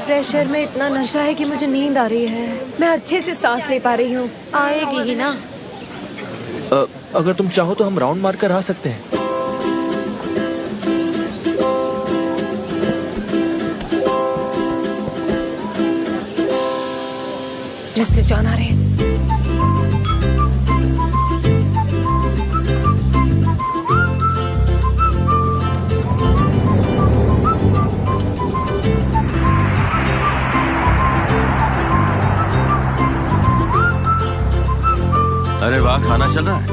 Fresh air में इतना नशा है कि मुझे नींद आ रही है। मैं अच्छे से सांस ले पा रही हूँ। आएगी ही ना। अगर तुम चाहो तो हम राउंड मारकर आ सकते हैं। मिस्टर जॉन आ रहे हैं। अरे वाह, खाना चल रहा है।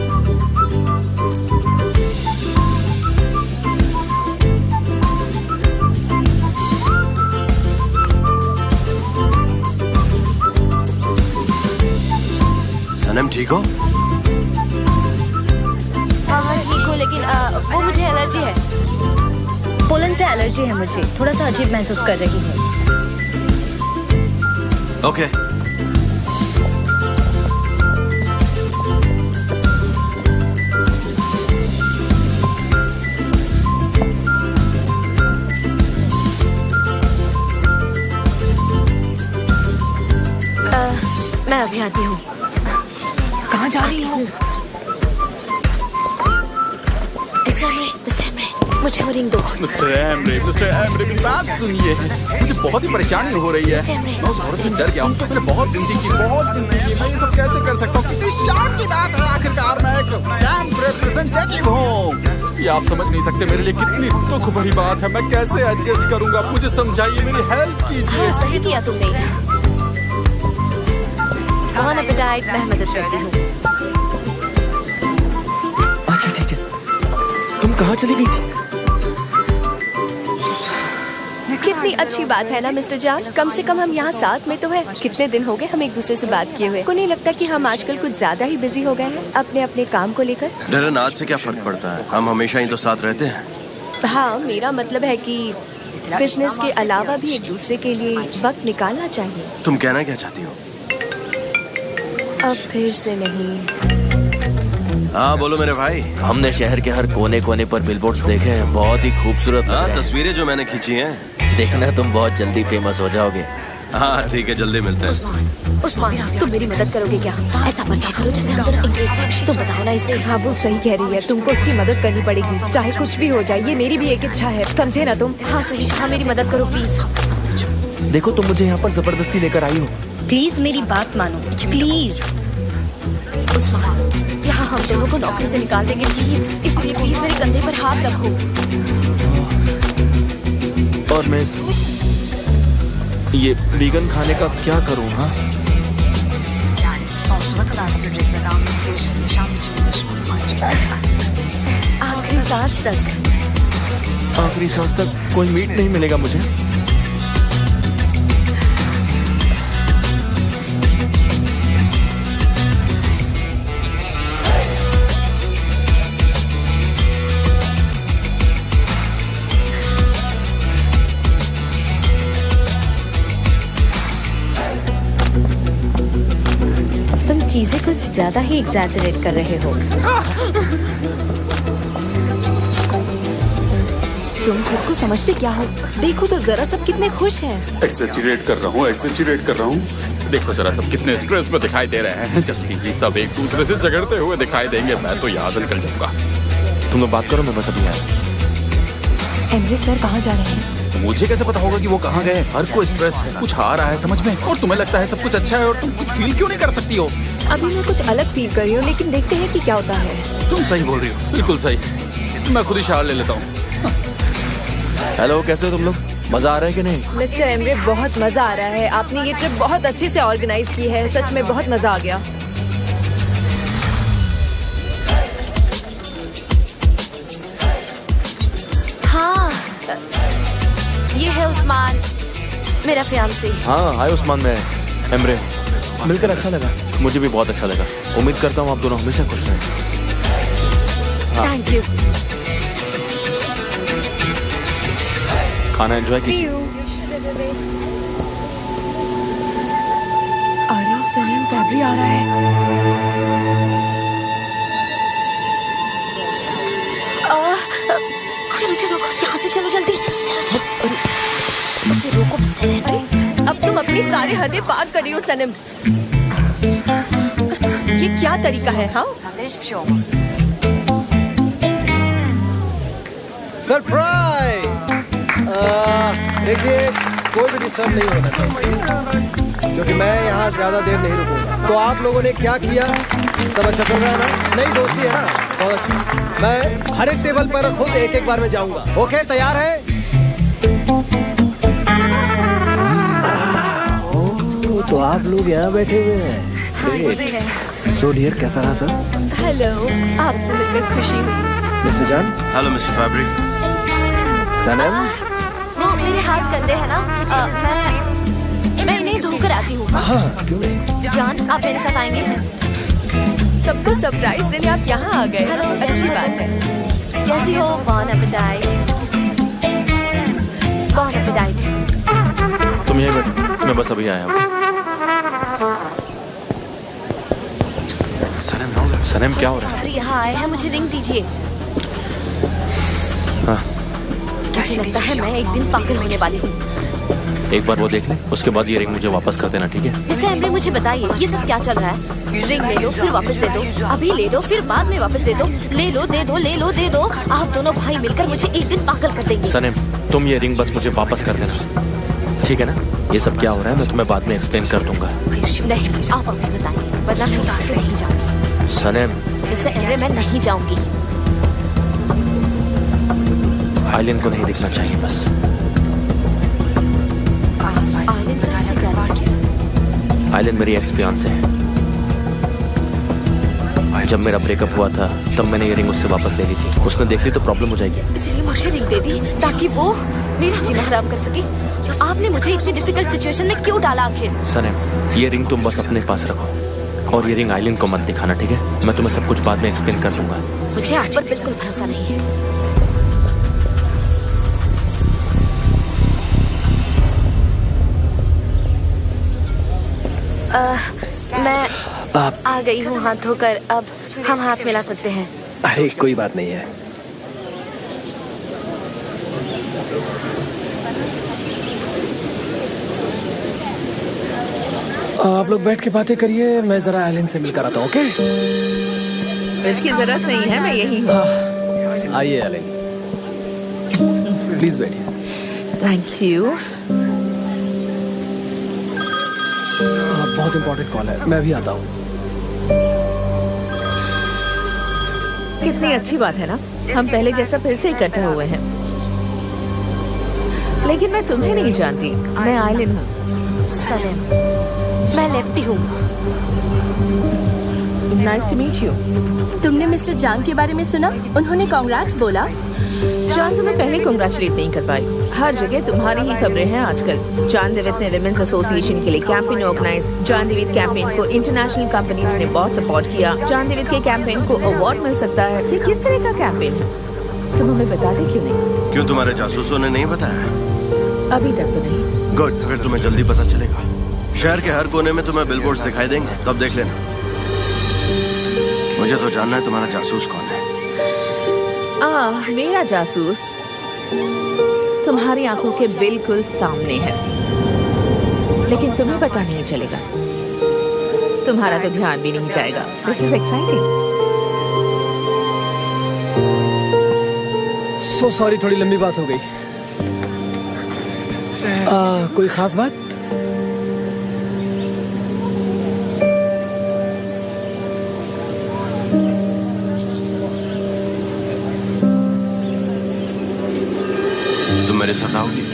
सनम ठीक हो? हाँ ठीक हो, लेकिन वो मुझे एलर्जी है। पोलन से एलर्जी है मुझे, थोड़ा सा अजीब महसूस कर रही हूँ। ओके। मैं अभी आती हूँ। कहाँ जा रही हूँ? मुझे वो रिंग दो। मिस्टर एमरे, मेरी बात सुनिए। मुझे बहुत ही परेशानी हो रही है। मैं उस औरत से डर गया हूँ। मैंने बहुत गिनती की। मैं ये सब कैसे कर सकता हूँ? कितनी शान की बात है। आखिरकार मैं एक कैंप रिप्रेजेंटेटिव हूँ। ये आप समझ नहीं सकते मेरे लिए कितनी दुख भरी बात है। मैं कैसे एडजस्ट करूँगा? मुझे समझाइए, मेरी हेल्प कीजिए। हाँ, सही किया तुमने। ऑन एपेटाइट, मैं मदद करती हूँ। अच्छा ठीक है। तुम कहाँ चली गई? कितनी अच्छी बात है ना मिस्टर जान। कम से कम हम यहाँ साथ में तो हैं। कितने दिन हो गए हम एक दूसरे से बात किए हुए। को नहीं लगता कि हम आजकल कुछ ज्यादा ही बिजी हो गए हैं अपने अपने काम को लेकर? डरन, आज से क्या फर्क पड़ता है? हम हमेशा ही तो साथ रहते हैं। हाँ, मेरा मतलब है कि बिजनेस के अलावा भी एक दूसरे के लिए वक्त निकालना चाहिए। तुम कहना क्या चाहती हो? अब फिर से नहीं। हाँ बोलो मेरे भाई। हमने शहर के हर कोने कोने पर बिलबोर्ड्स देखे हैं। बहुत ही खूबसूरत लग हाँ, रहे हैं। तस्वीरें जो मैंने खींची हैं। देखना तुम बहुत जल्दी फेमस हो जाओगे। हाँ ठीक है, जल्दी मिलते हैं। उस्मान, तुम मेरी मदद करोगे क्या? ऐसा बर्ताव करो जैसे हम दोनों इंग्लिश हैं। तुम बताओ ना इसे। हाँ वो सही कह रही है। तुमको उसकी मदद करनी पड़ेगी, चाहे कुछ भी हो जाए। ये मेरी भी एक इच्छा है, समझे ना तुम? हाँ सही। हाँ, मेरी मदद करो प्लीज। देखो तुम मुझे यहाँ पर जबरदस्ती लेकर आई हो। प्लीज मेरी बात मानो, प्लीज। उस्मान, यहाँ हम दोनों को नौकरी से निकाल देंगे प्लीज। इसलिए प्लीज मेरे कंधे पर हाथ रखो। और मैं ये वीगन खाने का क्या करूँ? हाँ आखिरी सांस तक। आखिरी सांस तक कोई मीट नहीं मिलेगा मुझे? चीजें कुछ ज्यादा ही एग्जैजरेट कर रहे हो। तुम खुद को समझते क्या हो? देखो तो जरा, सब कितने खुश हैं। एक्सेजरेट कर रहा हूँ। देखो जरा, सब कितने स्ट्रेस में दिखाई दे रहे हैं। जल्दी सब एक दूसरे से झगड़ते हुए दिखाई देंगे। मैं तो यहाँ से निकल जाऊंगा। तुम लोग बात करो, मैं बस अभी आया। एमरे सर कहाँ जा रहे हैं? मुझे कैसे पता होगा कि वो कहाँ गए? हर कोई स्ट्रेस है, कुछ आ रहा है समझ में। और तुम्हें लगता है सब कुछ अच्छा है और तुम कुछ फील क्यों नहीं कर सकती हो? अभी मैं कुछ अलग फील कर रही हूँ, लेकिन देखते हैं कि क्या होता है। तुम सही बोल रही हो, बिल्कुल सही। मैं खुद ही शावर ले लेता हूँ। हेलो, कैसे हो तुम लोग? मजा आ रहा है कि नहीं? मिस्टर एमरे, बहुत मजा आ रहा है। आपने ये ट्रिप बहुत अच्छे से ऑर्गेनाइज की है। सच में बहुत मजा आ गया। हाँ, ये है उस्मान, मेरा फियांसे। हाँ हाय उस्मान, मैं एमरे। मिलकर अच्छा लगा। मुझे भी बहुत अच्छा लगा। उम्मीद करता हूँ आप दोनों हमेशा खुश रहें। Thank you. खाना एंजॉय कीजिए। अरे सलीम फैब्री आ रहा है। चलो चलो, यहाँ से चलो जल्दी। चलो चलो। उसे रोको मिस्टर एमरे। अब तुम अपनी सारी हदें पार कर रही हो सनम। ये क्या तरीका है? हाँ, सरप्राइज! देखिए, कोई भी डिस्टर्ब नहीं होना चाहिए, क्योंकि मैं यहाँ ज्यादा देर नहीं रुकूंगा। तो आप लोगों ने क्या किया? सब अच्छा चल रहा है ना? नई दोस्ती है ना? बहुत अच्छा। मैं हर एक टेबल पर खुद एक एक बार में जाऊंगा। ओके, तैयार है? तो आप लोग यहाँ बैठे हुए हैं। सो डियर, कैसा रहा सर? हेलो, आपसे मिलकर खुशी हुई। Mister John. Hello mister fabric. Sanam. वो मेरे हाथ गंदे हैं ना, मैं इन्हें धोकर आती हूँ। हाँ, क्यों नहीं? जान, आप मेरे साथ आएंगे? सबको सरप्राइज देने आप यहाँ आ गए। अच्छी बात है। कैसी हो? बॉन एपेटाइट। बॉन एपेटाइट। तुम यहीं बैठो, मैं बस अभी आया हूँ। सनम, क्या हो रहा है? अरे यहाँ आए हैं, मुझे रिंग दीजिए। हाँ, मुझे लगता है मैं एक दिन पागल होने वाली हूँ। एक बार वो देख ले, उसके बाद ये रिंग मुझे वापस कर देना, ठीक है? मिस्टर एम्ब्रे, मुझे बताइए ये सब क्या चल रहा है? रिंग ले लो फिर वापस दे दो, अभी ले लो फिर बाद में वापस दे दो, ले लो दे दो, ले लो दे दो। आप दोनों भाई मिलकर मुझे एक दिन पागल कर देंगे। सनम, तुम ये रिंग बस मुझे वापस कर देना, ठीक है ना? ये सब क्या हो रहा है मैं तुम्हें बाद में एक्सप्लेन कर दूंगा। नहीं, आप वापस बताइए, वरना मैं यहाँ से नहीं जाऊंगी। सनम। मिस्टर एम्ब्रे, मैं नहीं जाऊंगी। आइलैंड को नहीं दिखना चाहिए बस। आइलैंड कहाँ से गया? आइलैंड मेरी एक्स फियांसे है। जब मेरा ब्रेकअप हुआ था तब मैंने ये रिंग उससे वापस ले ली थी। उसने देख ली तो प्रॉब्लम हो जाएगी, इसीलिए मुझे रिंग दे दी ताकि वो मेरा जीना हराम कर सके। आपने मुझे इतनी डिफिकल्ट सिचुएशन में क्यों डाला आखिर? सनम, ये रिंग तुम बस अपने पास रखो और ये रिंग आइलैंड को मत दिखाना, ठीक है? मैं तुम्हें सब कुछ बाद में एक्सप्लेन कर दूंगा। मुझे आप पर बिल्कुल भरोसा नहीं है। मैं आ गई हूँ हाथ धोकर, अब हम हाथ मिला सकते हैं। अरे कोई बात नहीं है। आप लोग बैठ के बातें करिए, मैं जरा आइलैंड से मिलकर आता हूँ। ओके? इसकी जरूरत नहीं है, मैं यही हूँ। हाँ, आइए आइलैंड, प्लीज बैठिए। Thank you. बहुत इंपॉर्टेंट कॉल है, मैं भी आता हूँ। कितनी अच्छी बात है ना, हम पहले जैसा फिर से इकट्ठे हुए हैं। लेकिन मैं तुम्हें नहीं जानती, मैं आइलिन हूँ। सनम, मैं लेफ्टी हूँ। Nice to meet you. तुमने मिस्टर जान के बारे में सुना? उन्होंने कांग्रेट्स बोला। जान तुम्हें पहले कांग्रेचुलेट नहीं कर पाई। हर जगह तुम्हारी ही खबरें हैं आजकल। जान देवित ने विमेंस एसोसिएशन के लिए कैंपेन ऑर्गेनाइज। जान देवित कैंपेन को इंटरनेशनल कंपनीज ने बहुत सपोर्ट किया। जान देवित के कैंपेन को अवार्ड मिल सकता है। ये किस तरह का कैंपेन है? तुम हमें बताते क्यों नहीं? क्यों, तुम्हारे जासूसों ने नहीं बताया? अभी तक तो नहीं। गुड, फिर तुम्हें जल्दी पता चलेगा। शहर के हर कोने में तुम्हें बिलबोर्ड्स दिखाई देंगे, तब देख लेना। मुझे तो जानना है तुम्हारा जासूस कौन है। मेरा जासूस तुम्हारी आंखों के बिल्कुल सामने है, लेकिन तुम्हें पता नहीं चलेगा। तुम्हारा तो ध्यान भी नहीं जाएगा। This is exciting. So sorry, थोड़ी लंबी बात हो गई। कोई खास बात? तुम मेरे साथ आओगी?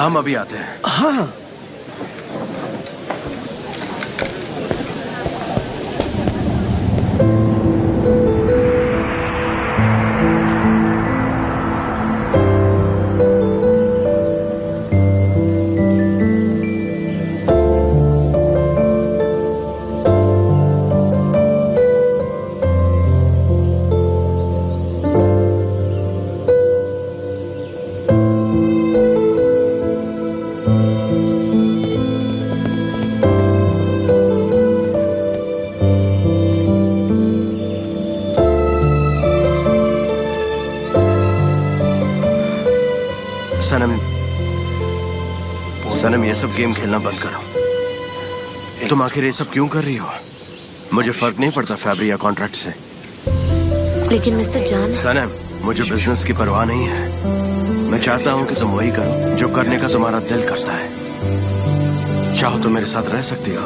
हम अभी आते हैं। हाँ। सनम, सनम, ये सब गेम खेलना बंद करो। तुम आखिर ये सब क्यों कर रही हो? मुझे फर्क नहीं पड़ता फैब्रिक या कॉन्ट्रैक्ट से। लेकिन मिस्टर जान, सनम, मुझे बिजनेस की परवाह नहीं है। मैं चाहता हूँ कि तुम वही करो जो करने का तुम्हारा दिल करता है। चाहो तो मेरे साथ रह सकती हो।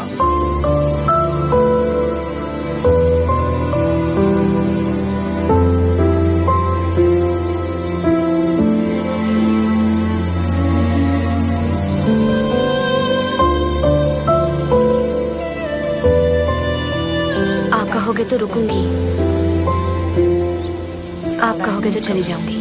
आप कहोगे तो रुकूंगी, आप कहोगे तो चली जाऊंगी।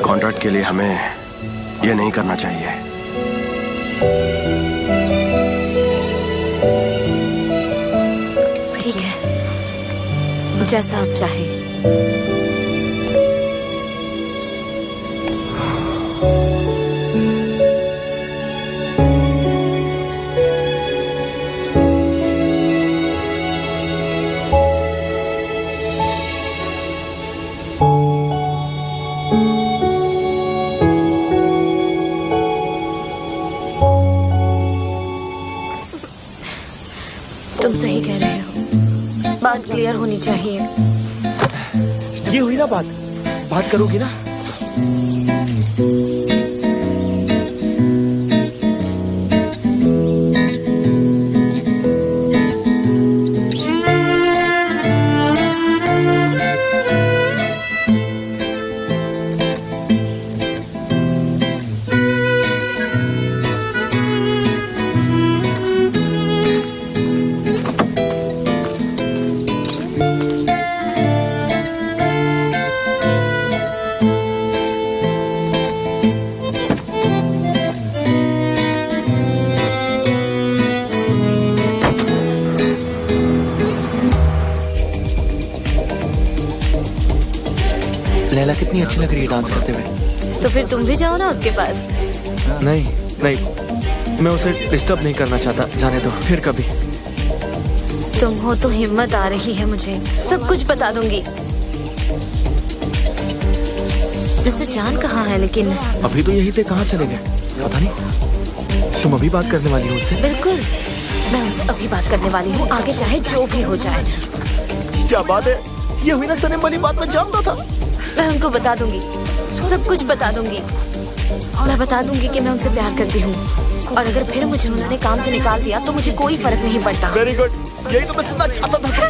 कॉन्ट्रैक्ट के लिए हमें ये नहीं करना चाहिए। ठीक है, जैसा आप चाहें। तुम सही कह रहे हो, बात क्लियर होनी चाहिए। ये हुई ना बात करोगी ना? लैला कितनी अच्छी लग रही है डांस करते हुए। तो फिर तुम भी जाओ ना उसके पास। नहीं, मैं उसे डिस्टर्ब नहीं करना चाहता। जाने दो, फिर कभी। तुम हो तो हिम्मत आ रही है मुझे, सब कुछ बता दूंगी। जैसे जान कहाँ है? लेकिन अभी तो यही थे, कहाँ चले गए पता नहीं। तुम अभी बात करने वाली हो उससे? बिल्कुल, मैं उनसे अभी बात करने वाली हूँ, आगे चाहे जो भी हो जाए। क्या बात है, ये हुई ना सनम वाली बात। मैं जानता था। मैं उनको बता दूंगी, सब कुछ बता दूंगी। मैं बता दूंगी कि मैं उनसे प्यार करती हूँ, और अगर फिर मुझे उन्होंने काम से निकाल दिया तो मुझे कोई फर्क नहीं पड़ता। वेरी गुड, यही तो मैं सुनना चाहता था तुमसे।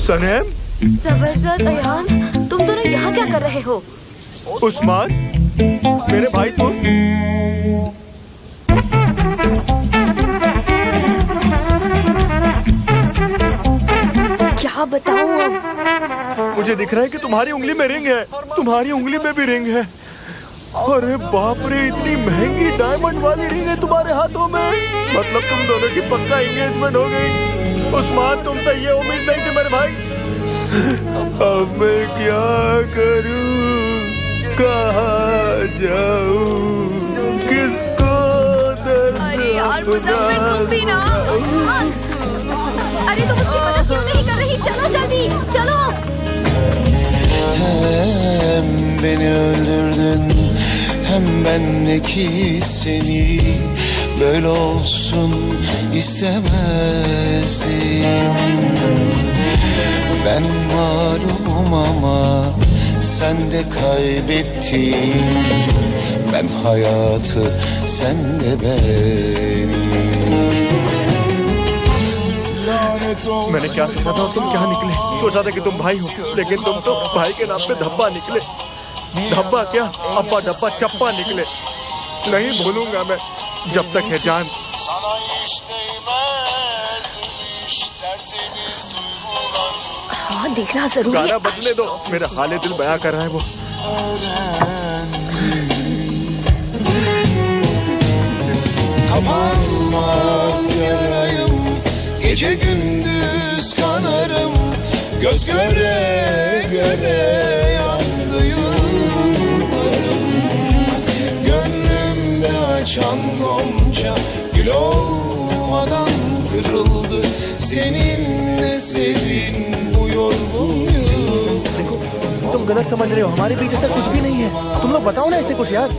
सनम, जबरदस्त। अयान, तुम दोनों यहाँ क्या कर रहे हो? उस्मान, मेरे भाई तुम। क्या बताऊं अब? मुझे दिख रहा है कि तुम्हारी उंगली में रिंग है, तुम्हारी उंगली में भी रिंग है। अरे बाप रे, इतनी महंगी डायमंड वाली रिंग है तुम्हारे हाथों में। मतलब तुम दोनों की पक्का एंगेजमेंट हो गई। उस्मान, तुमसे ये उम्मीद नहीं थी मेरे भाई। अब मैं क्या करूं, कहाँ जाऊं, किसको दर्द? अरे यार मुज़फ्फर, तुम भी ना। अरे तुम उसकी मदद क्यों नहीं कर रही? चलो जल्दी, चलो। Hem beni öldürdün, hem bendeki seni böyle olsun istemezdim. Ben malum ama sen de kaybettin. Ben hayatı, sen de beni. मैंने क्या सोचा था और तुम क्या निकले? सोचा था कि तुम भाई हो, लेकिन तुम तो भाई के नाम पे धब्बा निकले। धब्बा क्या, अब्बा डब्बा चप्पा निकले। नहीं भूलूंगा मैं जब तक है जान। देखना जरूरी है। गाना बदले दो, मेरा हाले दिल बयां कर रहा है वो। Kapanmaz yarayım, gece gündüz kanarım, göz göre göre yandı yıllarım. Gönlümde açan gonca gül olmadan kırıldı, seninle serin bu yorgun yıl. तुम गलत समझ रहे हो, हमारे बीच ऐसा कुछ भी नहीं है। तुम लोग बताओ ना ऐसे कुछ यार।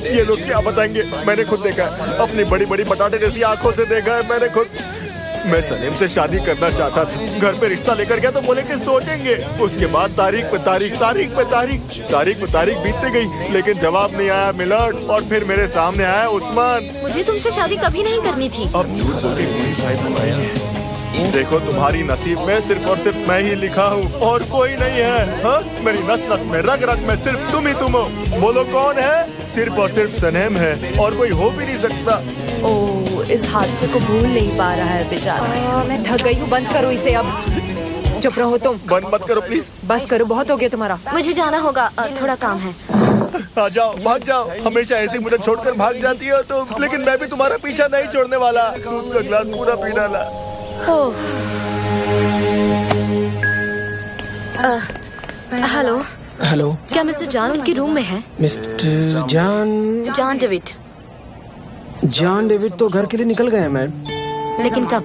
ये लोग क्या बताएंगे, मैंने खुद देखा है, अपनी बड़ी बड़ी बटाटे जैसी आंखों से देखा है मैंने खुद। मैं सलीम से शादी करना चाहता था, घर पे रिश्ता लेकर गया तो बोले कि सोचेंगे। उसके बाद तारीख पे तारीख बीतती गई, लेकिन जवाब नहीं आया मिलट। और फिर मेरे सामने आया उस्मान। मुझे तुमसे शादी कभी नहीं करनी थी। अब झूठ बोल के कोई फायदा नहीं है। देखो तुम्हारी नसीब में सिर्फ और सिर्फ मैं ही लिखा हूँ और कोई नहीं है। हाँ, मेरी नस नस में रग रग में सिर्फ तुम ही तुम हो। बोलो कौन है? सिर्फ और सिर्फ सनेम है और कोई हो भी नहीं सकता। ओह, इस हादसे को भूल नहीं पा रहा है बेचारा। मैं थक गई हूँ, बंद करो इसे अब। चुप रहो तुम। बंद मत करो प्लीज। बस करो, बहुत हो गया तुम्हारा। मुझे जाना होगा, थोड़ा काम है। आ जाओ, भाग जाओ। हमेशा ऐसे मुझे छोड़कर भाग जाती हो तुम, लेकिन मैं भी तुम्हारा पीछा नहीं छोड़ने वाला। दूध का गिलास पूरा पी डाला। हेलो हेलो, क्या मिस्टर जॉन उनके रूम में है? Mister John David. John David तो घर के लिए निकल गए हैं मैम, लेकिन कब?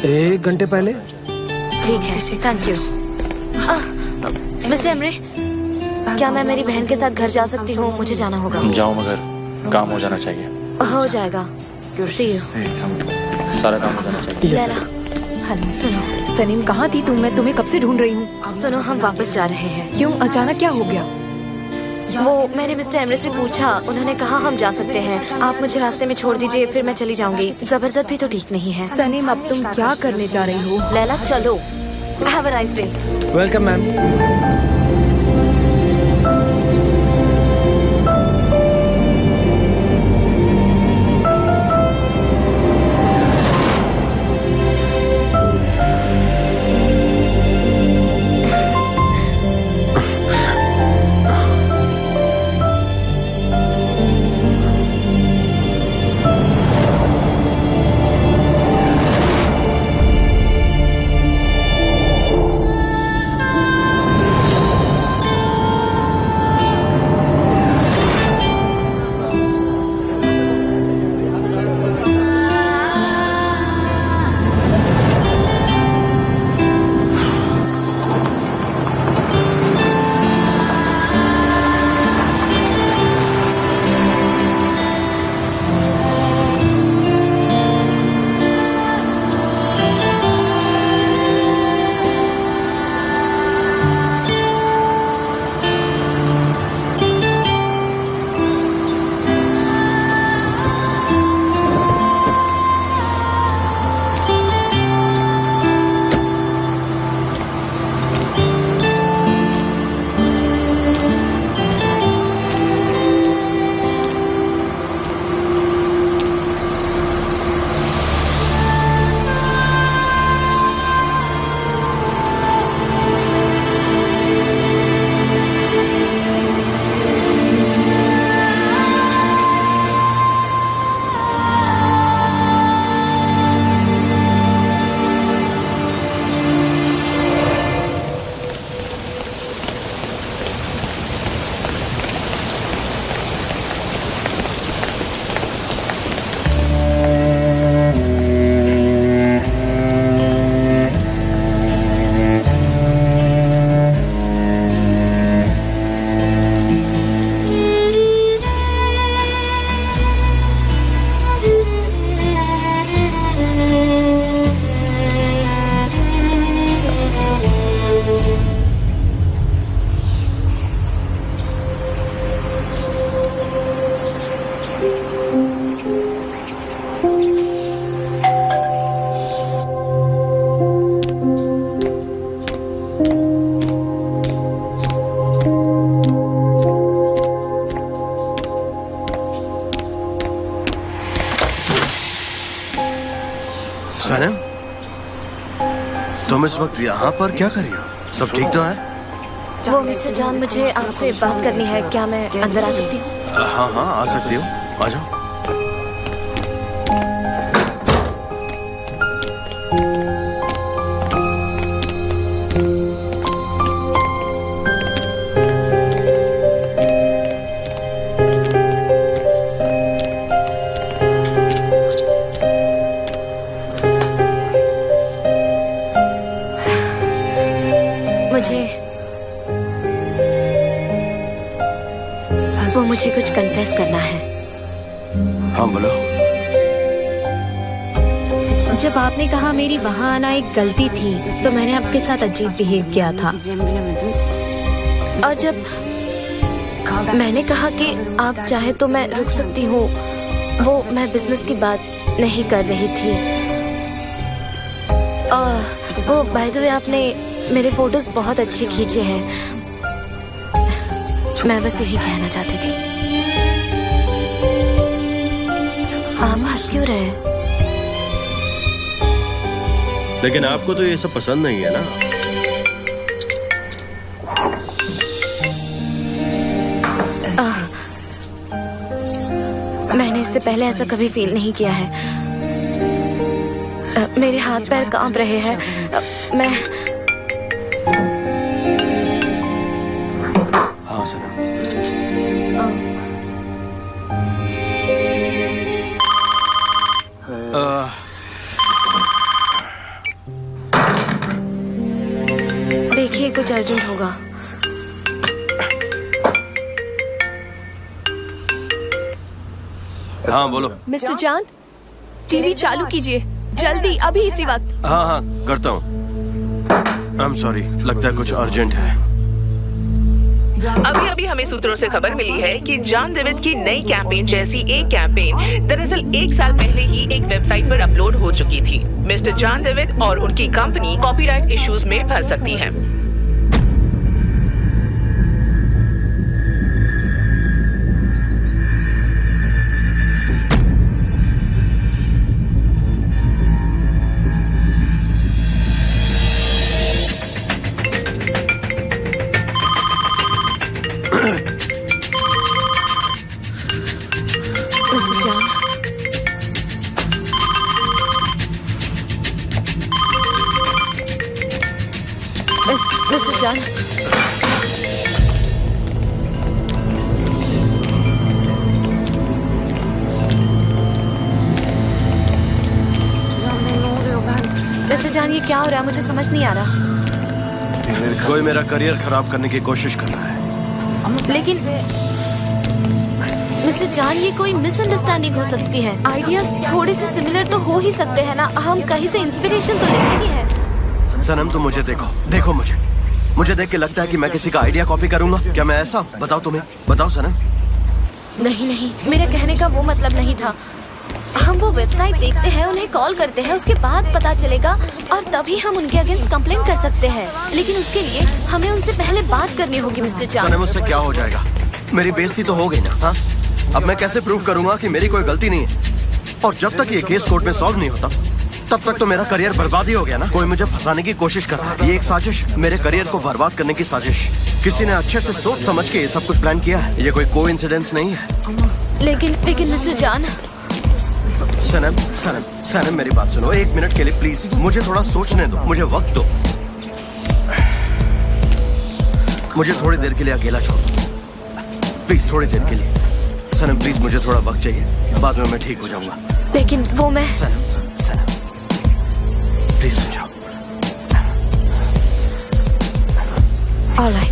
1 घंटे पहले। ठीक है, थैंक यू। मिस्टर एमरे, क्या मैं मेरी बहन के साथ घर जा सकती हूँ? मुझे जाना होगा। जाओ, मगर काम हो जाना चाहिए। हो जाएगा। See you। सारा काम हो जाना चाहिए। लैला, हेलो सुनो सनीम, कहाँ थी तुम? मैं तुम्हें कब से ढूंढ रही हूँ। सुनो, हम वापस जा रहे हैं। क्यों, अचानक क्या हो गया? वो मैंने मिस्टर एमरे से पूछा, उन्होंने कहा हम जा सकते हैं। आप मुझे रास्ते में छोड़ दीजिए, फिर मैं चली जाऊंगी। जबरदस्त भी तो ठीक नहीं है। सनीम, अब तुम क्या करने जा रही हो? लैला चलो। Have a nice day. Welcome ma'am. Sanam, तुम इस वक्त यहाँ पर क्या कर रही हो? सब ठीक तो है? वो मिस्टर जॉन, मुझे आपसे बात करनी है। क्या मैं अंदर आ सकती हूँ? हाँ हाँ, आ सकती हो, आ जाओ। मुझे कुछ कन्फेस करना है। हाँ बोलो। जब आपने कहा मेरी वहाँ आना एक गलती थी, तो मैंने आपके साथ अजीब बिहेव किया था। और जब मैंने कहा कि आप चाहे तो मैं रुक सकती हूँ, वो मैं बिजनेस की बात नहीं कर रही थी। और वो बाय द वे, आपने मेरे फोटोज बहुत अच्छे खींचे हैं। मैं बस यही कहना चाहती थी। आप हंस क्यों रहे? लेकिन आपको तो ये सब पसंद नहीं है ना? मैंने इससे पहले ऐसा कभी फील नहीं किया है। मेरे हाथ पैर कांप रहे हैं। मैं हाँ सनम। देखिए, कुछ अर्जेंट होगा। हाँ बोलो। मिस्टर जॉन, टीवी चालू कीजिए जल्दी, अभी इसी वक्त। हाँ हाँ करता हूँ। आई एम सॉरी, लगता है कुछ अर्जेंट है। अभी हमें सूत्रों से खबर मिली है कि जॉन डेविड की नई कैंपेन जैसी एक कैंपेन दरअसल 1 साल पहले ही एक वेबसाइट पर अपलोड हो चुकी थी। मिस्टर जॉन डेविड और उनकी कंपनी कॉपीराइट इश्यूज में फंस सकती है। मिस्टर जॉन, मिस्टर जॉन, ये क्या हो रहा है? मुझे समझ नहीं आ रहा। कोई मेरा करियर खराब करने की कोशिश कर रहा है। लेकिन मिस्टर जॉन, ये कोई मिसअंडरस्टैंडिंग हो सकती है। आइडियाज थोड़े से सिमिलर तो हो ही सकते हैं ना। हम कहीं से इंस्पिरेशन तो लेते ही हैं। सनम तुम मुझे देखो मुझे देख के लगता है कि मैं किसी का आइडिया कॉपी करूंगा। क्या मैं ऐसा हूँ? बताओ तुम्हें, बताओ सनम। नहीं, मेरा कहने का वो मतलब नहीं था। हम वो वेबसाइट देखते हैं, उन्हें कॉल करते हैं, उसके बाद पता चलेगा और तभी हम उनके अगेंस्ट कंप्लेन कर सकते हैं। लेकिन उसके लिए हमें उनसे पहले बात करनी होगी मिस्टर जॉन। सनम, उससे क्या हो जाएगा? मेरी बेइज्जती तो हो गई ना। हाँ, अब मैं कैसे प्रूव करूंगा कि मेरी कोई गलती नहीं है? और जब तक ये केस कोर्ट में सॉल्व नहीं होता तब तक तो मेरा करियर बर्बाद ही हो गया ना। कोई मुझे फंसाने की कोशिश कर रहा है। ये एक साजिश, मेरे करियर को बर्बाद करने की साजिश। किसी ने अच्छे से सोच समझ के ये सब कुछ प्लान किया है। ये कोई कोइंसिडेंस नहीं है। लेकिन मिस्टर जॉन। सनम मेरी बात सुनो 1 मिनट के लिए प्लीज। मुझे थोड़ा सोचने दो, मुझे वक्त दो। मुझे थोड़ी देर के लिए अकेला छोड़ दो प्लीज, थोड़ी देर के लिए। सनम प्लीज, मुझे थोड़ा वक्त चाहिए, बाद में मैं ठीक हो जाऊंगा। लेकिन वो मैं सनम प्लीज समझाओ। All right.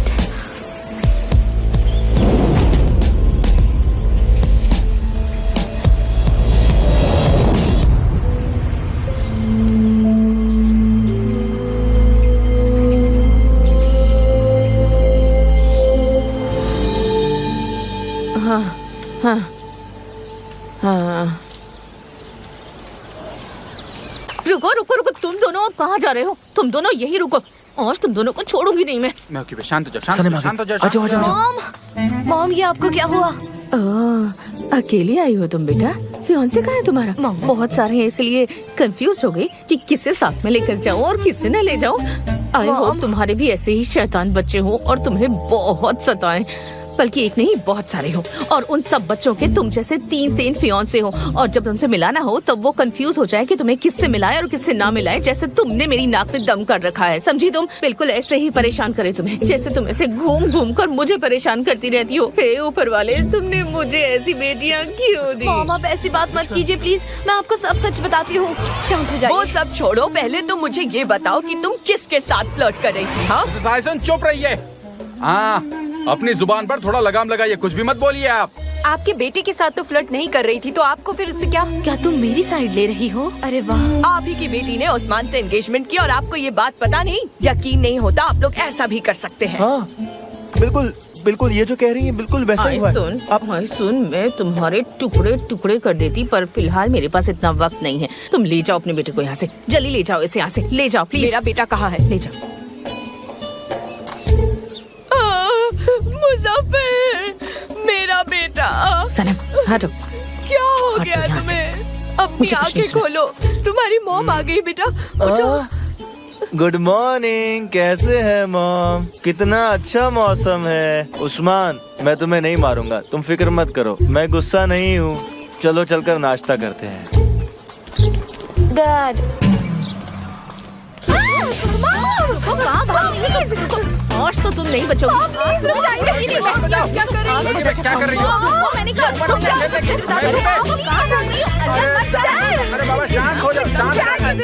हाँ। रुको, तुम दोनों अब कहाँ जा रहे हो? तुम दोनों यही रुको, आज तुम दोनों को छोड़ूंगी नहीं मैं। शांत हो जाओ। मॉम, ये आपको क्या हुआ? अकेली आई हो तुम बेटा? फियांसे कहाँ है तुम्हारा? बहुत सारे हैं, इसलिए कंफ्यूज हो गई कि किसे साथ में लेकर जाऊं और किसे न ले जाऊं। आई होप तुम्हारे भी ऐसे ही शैतान बच्चे हो और तुम्हें बहुत सताएं, बल्कि एक नहीं बहुत सारे हो, और उन सब बच्चों के तुम जैसे 3 फियांसे हो, और जब तुमसे मिलाना हो तब वो कंफ्यूज हो जाए कि तुम्हें किससे मिलाए और किससे ना मिलाए, जैसे तुमने मेरी नाक में दम कर रखा है, समझी तुम? बिल्कुल ऐसे ही परेशान करे तुम्हें, जैसे तुम ऐसे घूम घूम कर मुझे परेशान करती रहती हो। हे ऊपर वाले, तुमने मुझे ऐसी बेटियां क्यों दी? मॉम आप ऐसी बात मत कीजिए प्लीज, मैं आपको सब सच बताती हूँ। शांत हो जाइए। वो सब छोड़ो, पहले तो मुझे ये बताओ कि तुम किसके साथ फ्लर्ट कर रही थी? हाँ, टाइसन चुप रहिए। हाँ, अपनी जुबान पर थोड़ा लगाम लगाइए, कुछ भी मत बोलिए आप। आपके बेटे के साथ तो फ्लर्ट नहीं कर रही थी, तो आपको फिर उससे क्या? क्या तुम मेरी साइड ले रही हो? अरे वाह, आप ही की बेटी ने उस्मान से एंगेजमेंट की और आपको ये बात पता नहीं? यकीन नहीं होता, आप लोग ऐसा भी कर सकते हैं। हाँ बिल्कुल बिल्कुल, ये जो कह रही है बिल्कुल वैसा ही हुआ है। सुन, मैं तुम्हारे टुकड़े टुकड़े कर देती, पर फिलहाल मेरे पास इतना वक्त नहीं है। तुम ले जाओ अपने बेटे को यहाँ से, जल्दी ले जाओ इसे यहाँ से, ले जाओ प्लीज। मेरा बेटा कहाँ है? ले जाओ। मुजफ्फर, मेरा बेटा। सनम हटो। क्या हो हटो गया यहाँ से। तुम्हें? अपनी मुझे कुछ नहीं आंखें खोलो, तुम्हारी मॉम आ गई बेटा। उठो। गुड मॉर्निंग, कैसे है मॉम? कितना अच्छा मौसम है। उस्मान, मैं तुम्हें नहीं मारूंगा, तुम फिक्र मत करो, मैं गुस्सा नहीं हूँ। चलो चलकर नाश्ता करते हैं। डैड। और तो तुम नहीं बचोगी। क्या कर रही हो? अरे बाबा शांत हो जाओ, शांत।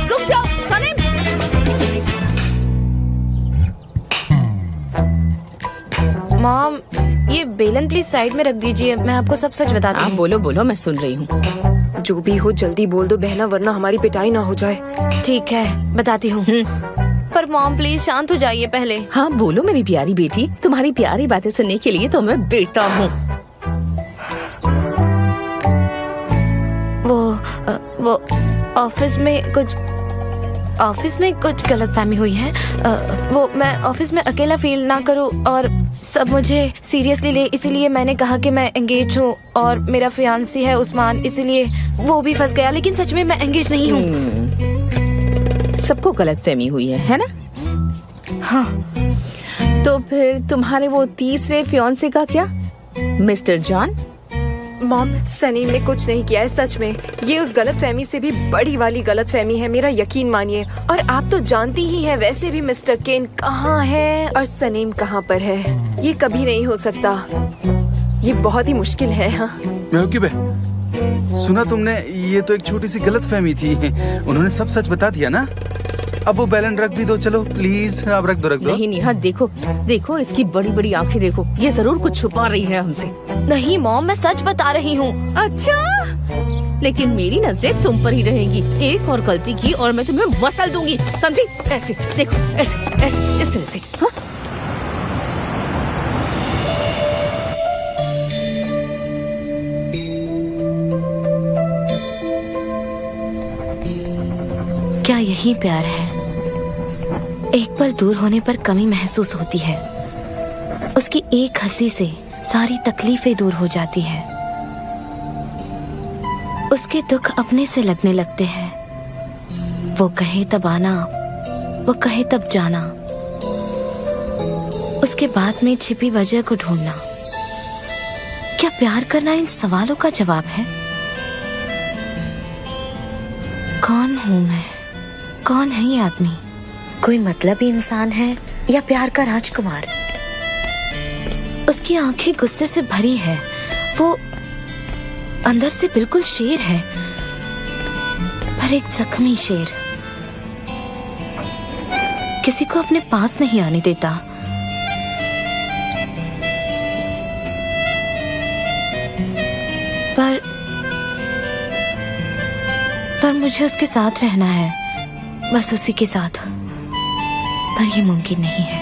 रुक जाओ सलीम। मॉम, ये बेलन प्लीज साइड में रख दीजिए, मैं आपको सब सच बताती आप हूँ। बोलो बोलो, मैं सुन रही हूँ। जो भी हो जल्दी बोल दो बहना, वरना हमारी पिटाई ना हो जाए। ठीक है, बताती हूँ। पर मॉम प्लीज शांत हो जाइए पहले। हाँ बोलो मेरी प्यारी बेटी, तुम्हारी प्यारी बातें सुनने के लिए तो मैं बेटा हूँ। वो ऑफिस में कुछ गलतफहमी हुई है। वो मैं ऑफिस में अकेला फील ना करूं और सब मुझे सीरियसली ले, इसीलिए मैंने कहा कि मैं एंगेज हूँ और मेरा फियांसी है उस्मान, इसीलिए वो भी फंस गया, लेकिन सच में मैं एंगेज नहीं हूँ। सबको गलतफहमी हुई है ना? हाँ। तो फिर तुम्हारे वो तीसरे फियांसे का क्या, मिस्टर जॉन? मॉम, सनीम ने कुछ नहीं किया है, सच में। ये उस गलतफहमी से भी बड़ी वाली गलतफहमी है, मेरा यकीन मानिए। और आप तो जानती ही हैं वैसे भी मिस्टर केन कहाँ है और सनीम कहाँ पर है। ये कभी नहीं हो सकता, ये बहुत ही मुश्किल है। हाँ महूकीब, सुना तुमने? ये तो एक छोटी सी गलतफहमी थी, उन्होंने सब सच बता दिया ना। अब वो बैलेंस रख भी दो, चलो प्लीज। अब रख दो। नहीं निहा, देखो देखो इसकी बड़ी बड़ी आंखें देखो, ये जरूर कुछ छुपा रही है हमसे। नहीं मॉम, मैं सच बता रही हूँ। अच्छा, लेकिन मेरी नजरें तुम पर ही रहेंगी। एक और गलती की और मैं तुम्हें मसल दूंगी, समझी? ऐसे देखो, ऐसे ऐसे इस तरह से। हाँ? क्या यही प्यार है? एक पल दूर होने पर कमी महसूस होती है, उसकी एक हंसी से सारी तकलीफें दूर हो जाती है, उसके दुख अपने से लगने लगते हैं। वो कहे तब आना, वो कहे तब जाना, उसके बाद में छिपी वजह को ढूंढना। क्या प्यार करना इन सवालों का जवाब है? कौन हूँ मैं? कौन है ये आदमी? कोई मतलबी इंसान है या प्यार का राजकुमार? उसकी आंखें गुस्से से भरी है, वो अंदर से बिल्कुल शेर है, पर एक जख्मी शेर। किसी को अपने पास नहीं आने देता। पर मुझे उसके साथ रहना है, बस उसी के साथ। पर ये मुमकिन नहीं है।